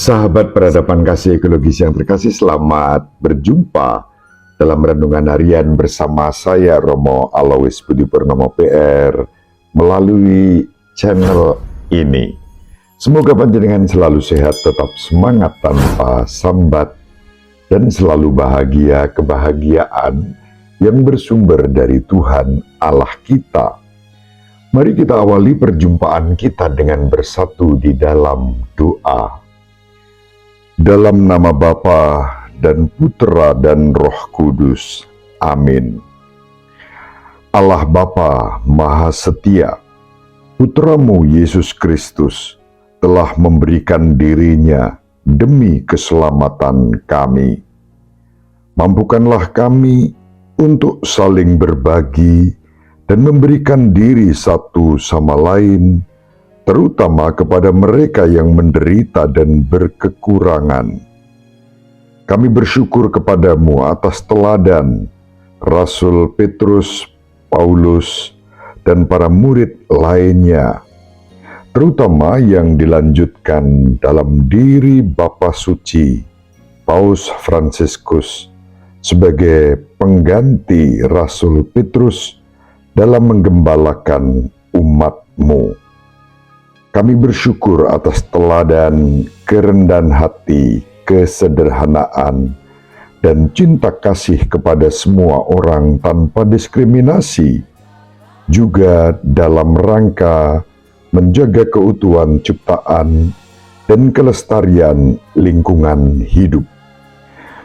Sahabat peradaban kasih ekologis yang terkasih, selamat berjumpa dalam renungan harian bersama saya Romo Alois Budi Purnomo PR melalui channel ini. Semoga panjenengan selalu sehat, tetap semangat tanpa sambat, dan selalu bahagia kebahagiaan yang bersumber dari Tuhan Allah kita. Mari kita awali perjumpaan kita dengan bersatu di dalam doa. Dalam nama Bapa dan Putera dan Roh Kudus. Amin. Allah Bapa Maha Setia, Putramu Yesus Kristus telah memberikan dirinya demi keselamatan kami. Mampukanlah kami untuk saling berbagi dan memberikan diri satu sama lain, terutama kepada mereka yang menderita dan berkekurangan. Kami bersyukur kepadamu atas teladan Rasul Petrus, Paulus, dan para murid lainnya, terutama yang dilanjutkan dalam diri Bapa Suci, Paus Fransiskus, sebagai pengganti Rasul Petrus dalam menggembalakan umat-Mu. Kami bersyukur atas teladan kerendahan hati, kesederhanaan, dan cinta kasih kepada semua orang tanpa diskriminasi, juga dalam rangka menjaga keutuhan ciptaan dan kelestarian lingkungan hidup.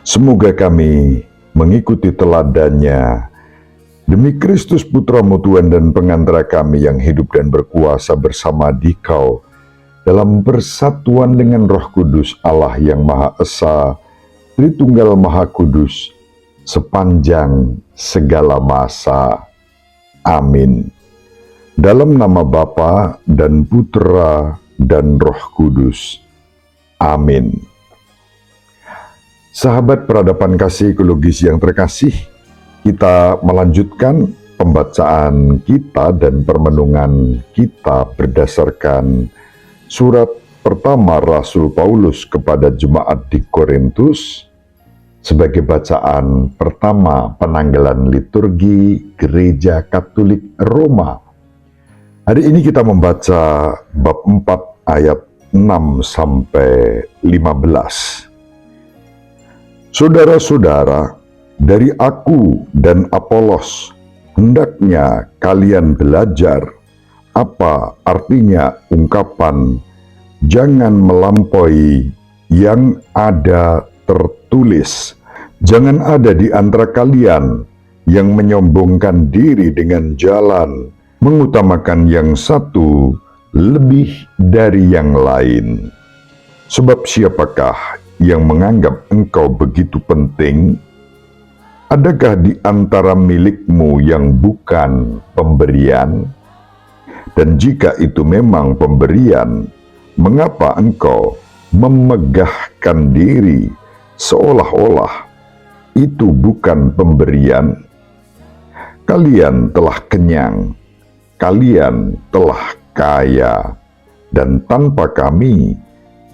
Semoga kami mengikuti teladannya. Demi Kristus Putramu Tuhan dan pengantara kami yang hidup dan berkuasa bersama Dikau dalam persatuan dengan Roh Kudus Allah yang Maha Esa, Tritunggal Maha Kudus, sepanjang segala masa. Amin. Dalam nama Bapa dan Putera dan Roh Kudus. Amin. Sahabat peradaban kasih ekologis yang terkasih, kita melanjutkan pembacaan kita dan permenungan kita berdasarkan surat pertama Rasul Paulus kepada jemaat di Korintus sebagai bacaan pertama penanggalan liturgi Gereja Katolik Roma. Hari ini kita membaca bab 4 ayat 6 sampai 15. Saudara-saudara, dari aku dan Apolos, hendaknya kalian belajar apa artinya ungkapan jangan melampaui yang ada tertulis. Jangan ada di antara kalian yang menyombongkan diri dengan jalan, mengutamakan yang satu lebih dari yang lain. Sebab siapakah yang menganggap engkau begitu penting? Adakah di antara milikmu yang bukan pemberian? Dan jika itu memang pemberian, mengapa engkau memegahkan diri seolah-olah itu bukan pemberian? Kalian telah kenyang, kalian telah kaya, dan tanpa kami,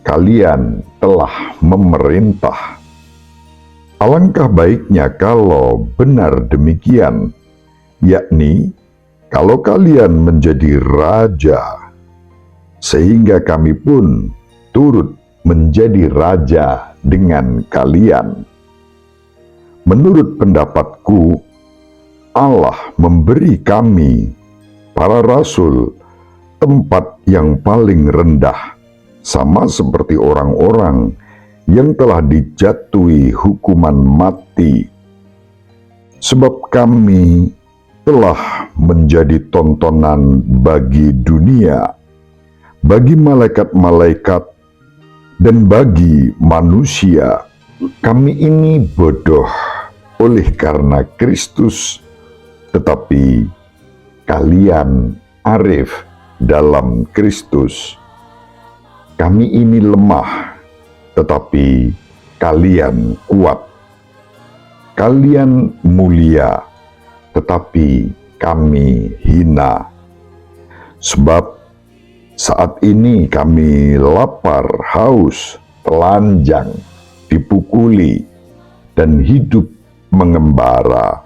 kalian telah memerintah. Alangkah baiknya kalau benar demikian, yakni kalau kalian menjadi raja, sehingga kami pun turut menjadi raja dengan kalian. Menurut pendapatku, Allah memberi kami, para rasul, tempat yang paling rendah, sama seperti orang-orang yang telah dijatuhi hukuman mati. Sebab kami telah menjadi tontonan bagi dunia, bagi malaikat-malaikat, dan bagi manusia. Kami ini bodoh oleh karena Kristus, tetapi kalian arif dalam Kristus. Kami ini lemah, tetapi kalian kuat. Kalian mulia, tetapi kami hina. Sebab saat ini kami lapar, haus, telanjang, dipukuli, dan hidup mengembara.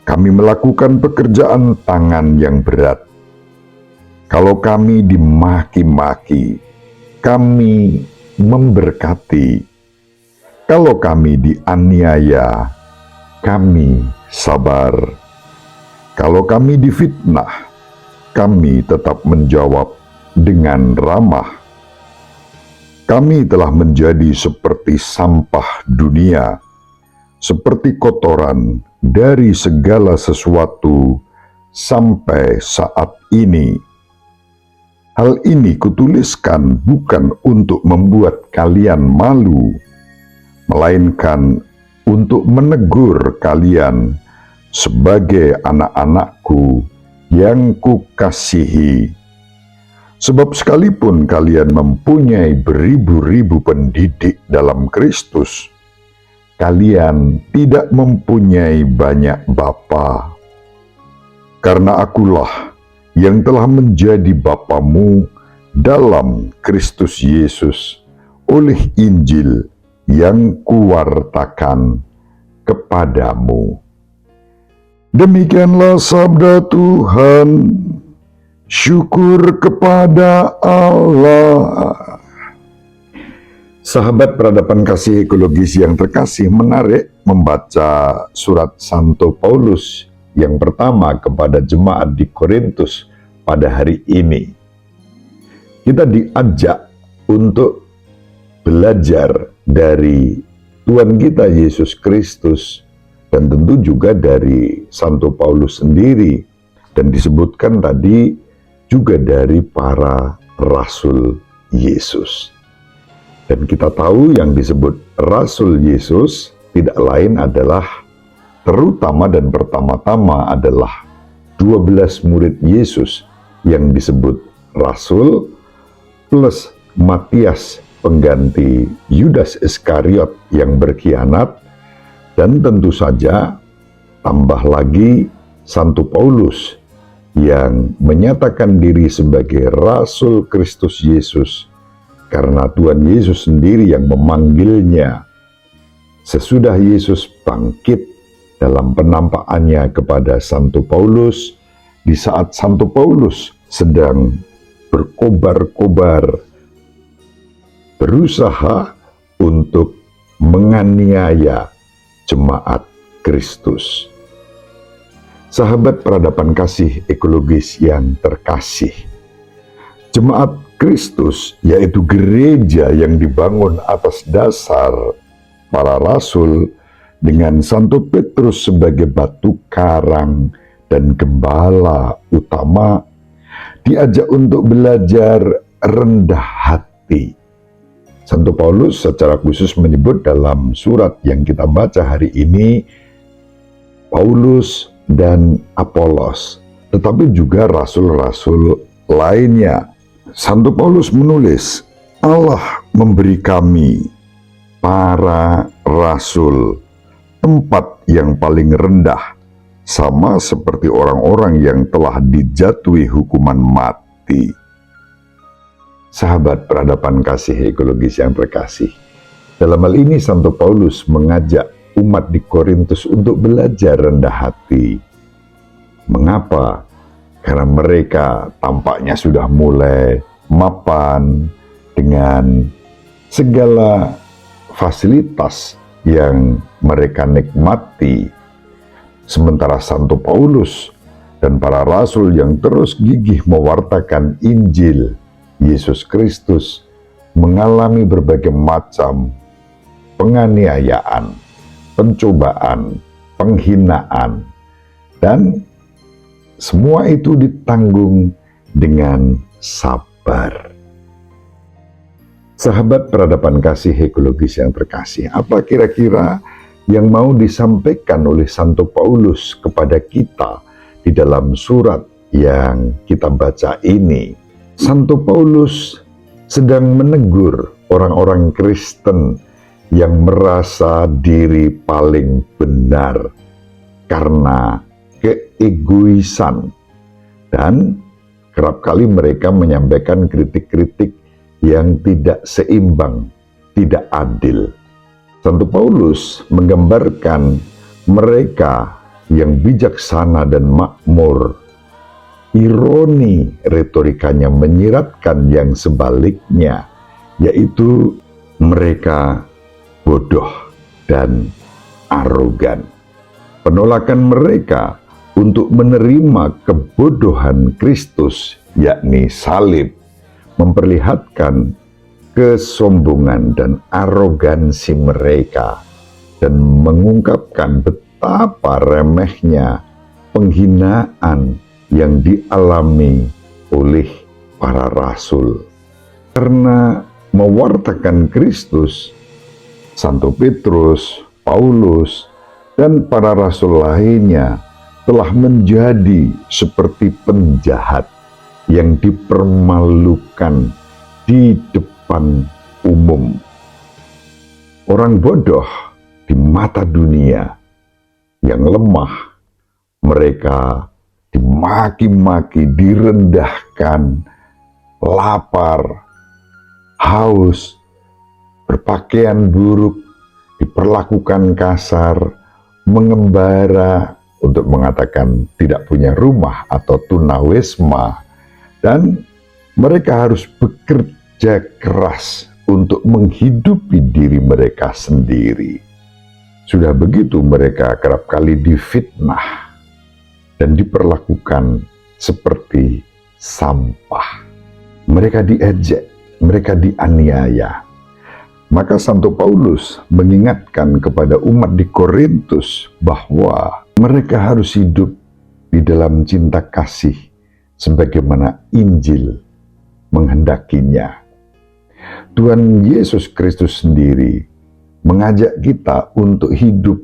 Kami melakukan pekerjaan tangan yang berat. Kalau kami dimaki-maki, kami memberkati. Kalau kami dianiaya, kami sabar. Kalau kami difitnah, kami tetap menjawab dengan ramah. Kami telah menjadi seperti sampah dunia, seperti kotoran dari segala sesuatu sampai saat ini. Hal ini kutuliskan bukan untuk membuat kalian malu, melainkan untuk menegur kalian sebagai anak-anakku yang kukasihi. Sebab sekalipun kalian mempunyai beribu-ribu pendidik dalam Kristus, kalian tidak mempunyai banyak bapa. Karena akulah yang telah menjadi bapamu dalam Kristus Yesus oleh Injil yang kuwartakan kepadamu. Demikianlah sabda Tuhan. Syukur kepada Allah. Sahabat peradaban kasih ekologis yang terkasih, menarik membaca surat Santo Paulus yang pertama kepada jemaat di Korintus pada hari ini. Kita diajak untuk belajar dari Tuhan kita Yesus Kristus dan tentu juga dari Santo Paulus sendiri, dan disebutkan tadi juga dari para rasul Yesus. Dan kita tahu yang disebut rasul Yesus tidak lain adalah terutama dan pertama-tama adalah 12 murid Yesus yang disebut rasul, plus Matias pengganti Yudas Iskariot yang berkhianat, dan tentu saja tambah lagi Santo Paulus yang menyatakan diri sebagai rasul Kristus Yesus karena Tuhan Yesus sendiri yang memanggilnya sesudah Yesus bangkit dalam penampakannya kepada Santo Paulus di saat Santo Paulus sedang berkobar-kobar berusaha untuk menganiaya jemaat Kristus. Sahabat peradaban kasih ekologis yang terkasih, jemaat Kristus yaitu gereja yang dibangun atas dasar para rasul dengan Santo Petrus sebagai batu karang dan gembala utama, diajak untuk belajar rendah hati. Santo Paulus secara khusus menyebut dalam surat yang kita baca hari ini, Paulus dan Apolos, tetapi juga rasul-rasul lainnya. Santo Paulus menulis, Allah memberi kami, para rasul, tempat yang paling rendah, sama seperti orang-orang yang telah dijatuhi hukuman mati. Sahabat peradaban kasih ekologis yang terkasih, dalam hal ini Santo Paulus mengajak umat di Korintus untuk belajar rendah hati. Mengapa? Karena mereka tampaknya sudah mulai mapan dengan segala fasilitas yang mereka nikmati. Sementara Santo Paulus dan para rasul yang terus gigih mewartakan Injil Yesus Kristus mengalami berbagai macam penganiayaan, pencobaan, penghinaan, dan semua itu ditanggung dengan sabar. Sahabat peradaban kasih ekologis yang terkasih, apa kira-kira yang mau disampaikan oleh Santo Paulus kepada kita di dalam surat yang kita baca ini? Santo Paulus sedang menegur orang-orang Kristen yang merasa diri paling benar karena keegoisan, dan kerap kali mereka menyampaikan kritik-kritik yang tidak seimbang, tidak adil. Santo Paulus menggambarkan mereka yang bijaksana dan makmur. Ironi retorikanya menyiratkan yang sebaliknya, yaitu mereka bodoh dan arogan. Penolakan mereka untuk menerima kebodohan Kristus, yakni salib, memperlihatkan kesombongan dan arogansi mereka dan mengungkapkan betapa remehnya penghinaan yang dialami oleh para rasul. Karena mewartakan Kristus, Santo Petrus, Paulus, dan para rasul lainnya telah menjadi seperti penjahat yang dipermalukan di depan umum. Orang bodoh di mata dunia yang lemah, mereka dimaki-maki, direndahkan, lapar, haus, berpakaian buruk, diperlakukan kasar, mengembara, untuk mengatakan tidak punya rumah atau tunawisma, dan mereka harus bekerja keras untuk menghidupi diri mereka sendiri. Sudah begitu mereka kerap kali difitnah dan diperlakukan seperti sampah. Mereka diejek, mereka dianiaya. Maka Santo Paulus mengingatkan kepada umat di Korintus bahwa mereka harus hidup di dalam cinta kasih sebagaimana Injil menghendakinya. Tuhan Yesus Kristus sendiri mengajak kita untuk hidup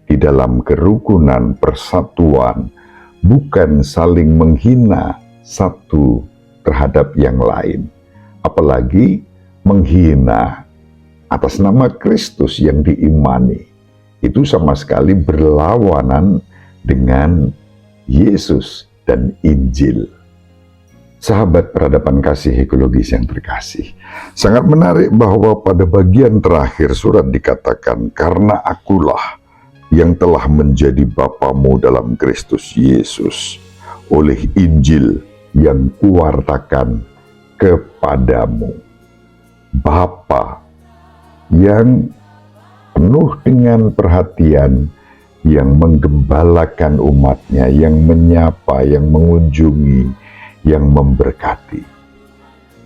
di dalam kerukunan, persatuan, bukan saling menghina satu terhadap yang lain, apalagi menghina atas nama Kristus yang diimani. Itu sama sekali berlawanan dengan Yesus dan Injil. Sahabat peradaban kasih ekologis yang terkasih, sangat menarik bahwa pada bagian terakhir surat dikatakan, karena akulah yang telah menjadi bapamu dalam Kristus Yesus oleh Injil yang kuwartakan kepadamu. Bapa yang penuh dengan perhatian, yang menggembalakan umatnya, yang menyapa, yang mengunjungi, yang memberkati.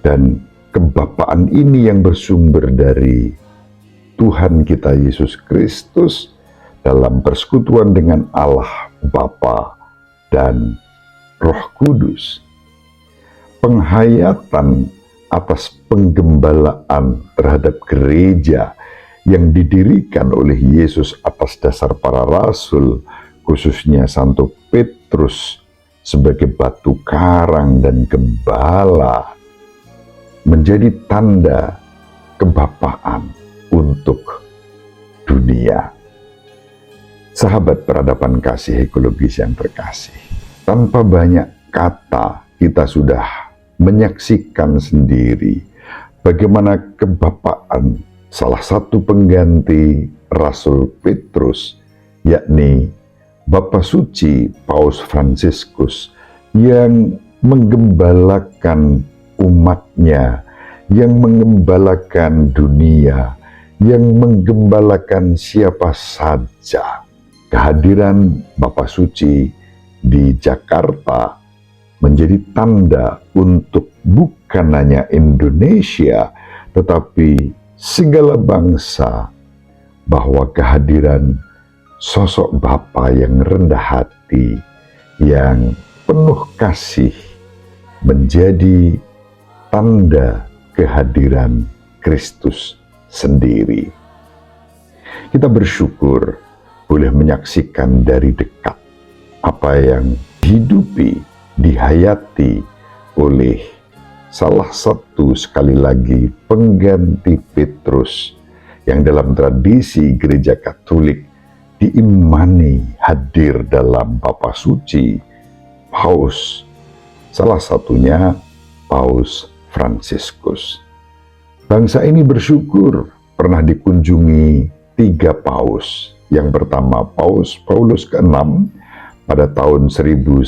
Dan kebapaan ini yang bersumber dari Tuhan kita Yesus Kristus dalam persekutuan dengan Allah Bapa dan Roh Kudus. Penghayatan atas penggembalaan terhadap gereja yang didirikan oleh Yesus atas dasar para rasul, khususnya Santo Petrus sebagai batu karang dan gembala, menjadi tanda kebapaan untuk dunia. Sahabat peradaban kasih ekologis yang terkasih, tanpa banyak kata kita sudah menyaksikan sendiri bagaimana kebapaan salah satu pengganti Rasul Petrus, yakni Bapa Suci Paus Fransiskus, yang menggembalakan umatnya, yang menggembalakan dunia, yang menggembalakan siapa saja. Kehadiran Bapa Suci di Jakarta menjadi tanda untuk bukan hanya Indonesia, tetapi segala bangsa, bahwa kehadiran sosok Bapa yang rendah hati, yang penuh kasih, menjadi tanda kehadiran Kristus sendiri. Kita bersyukur boleh menyaksikan dari dekat apa yang dihidupi, dihayati oleh salah satu, sekali lagi, pengganti Petrus yang dalam tradisi Gereja Katolik diimani hadir dalam Bapa Suci Paus, salah satunya Paus Fransiskus. Bangsa ini bersyukur pernah dikunjungi 3 paus. Yang pertama Paus Paulus ke-6 pada tahun 1970,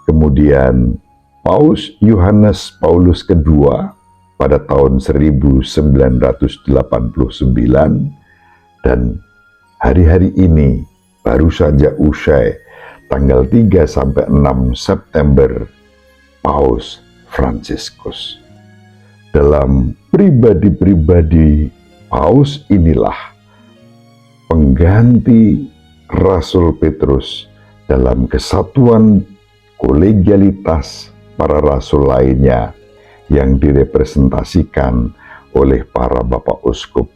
kemudian Paus Yohanes Paulus kedua pada tahun 1989, dan hari-hari ini baru saja usai tanggal 3 sampai 6 September Paus Fransiskus. Dalam pribadi-pribadi Paus inilah pengganti Rasul Petrus dalam kesatuan kolegialitas para rasul lainnya yang direpresentasikan oleh para bapak uskup,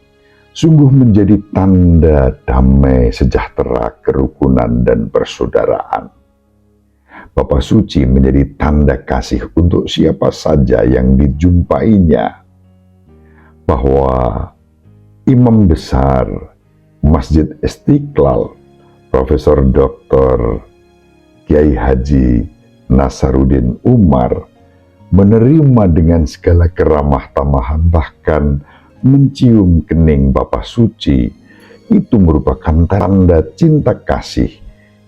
sungguh menjadi tanda damai sejahtera, kerukunan, dan persaudaraan. Bapa Suci menjadi tanda kasih untuk siapa saja yang dijumpainya, bahwa Imam Besar Masjid Istiqlal, Profesor Dr. Kiai Haji Nasaruddin Umar, menerima dengan segala keramah tamahan, bahkan mencium kening Bapa Suci. Itu merupakan tanda cinta kasih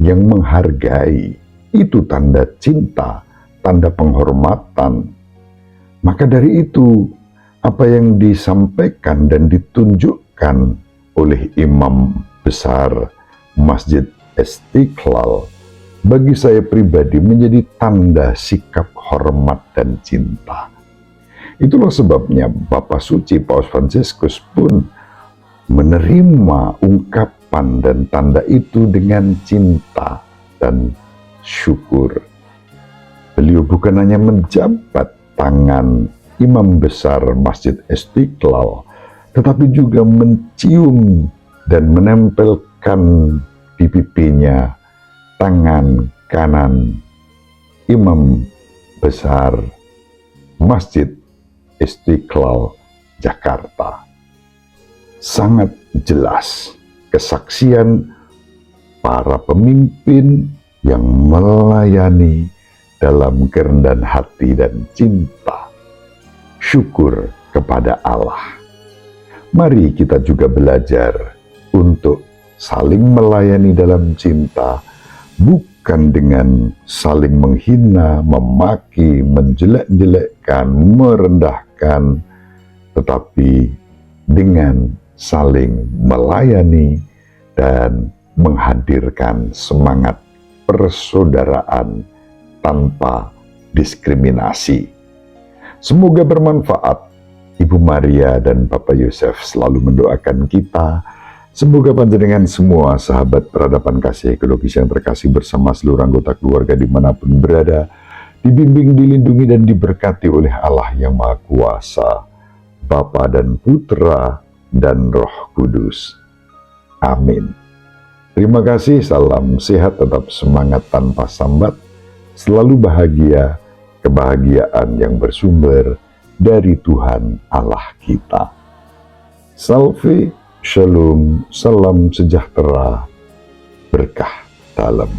yang menghargai. Itu tanda cinta, tanda penghormatan. Maka dari itu, apa yang disampaikan dan ditunjukkan oleh Imam Besar Masjid Istiqlal bagi saya pribadi menjadi tanda sikap hormat dan cinta. Itulah sebabnya Bapa Suci Paus Fransiskus pun menerima ungkapan dan tanda itu dengan cinta dan syukur. Beliau bukan hanya menjabat tangan Imam Besar Masjid Istiqlal, tetapi juga mencium dan menempelkan di pipinya tangan kanan Imam Besar Masjid Istiqlal Jakarta. Sangat jelas kesaksian para pemimpin yang melayani dalam kerendahan hati dan cinta, syukur kepada Allah. Mari kita juga belajar untuk saling melayani dalam cinta, bukan dengan saling menghina, memaki, menjelek-jelekkan, merendahkan, tetapi dengan saling melayani dan menghadirkan semangat persaudaraan tanpa diskriminasi. Semoga bermanfaat. Ibu Maria dan Bapak Yosef selalu mendoakan kita. Semoga panjenengan semua sahabat peradaban kasih ekologis yang terkasih bersama seluruh anggota keluarga dimanapun berada, dibimbing, dilindungi, dan diberkati oleh Allah yang Maha Kuasa, Bapa dan Putra dan Roh Kudus. Amin. Terima kasih, salam sehat, tetap semangat tanpa sambat, selalu bahagia, kebahagiaan yang bersumber dari Tuhan Allah kita. Salve, shalom, salam sejahtera, berkah dalam.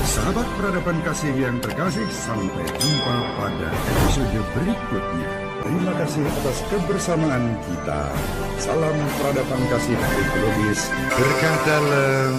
Sahabat peradaban kasih yang terkasih, sampai jumpa pada episode berikutnya. Terima kasih atas kebersamaan kita. Salam peradaban kasih ekologis, berkah dalam.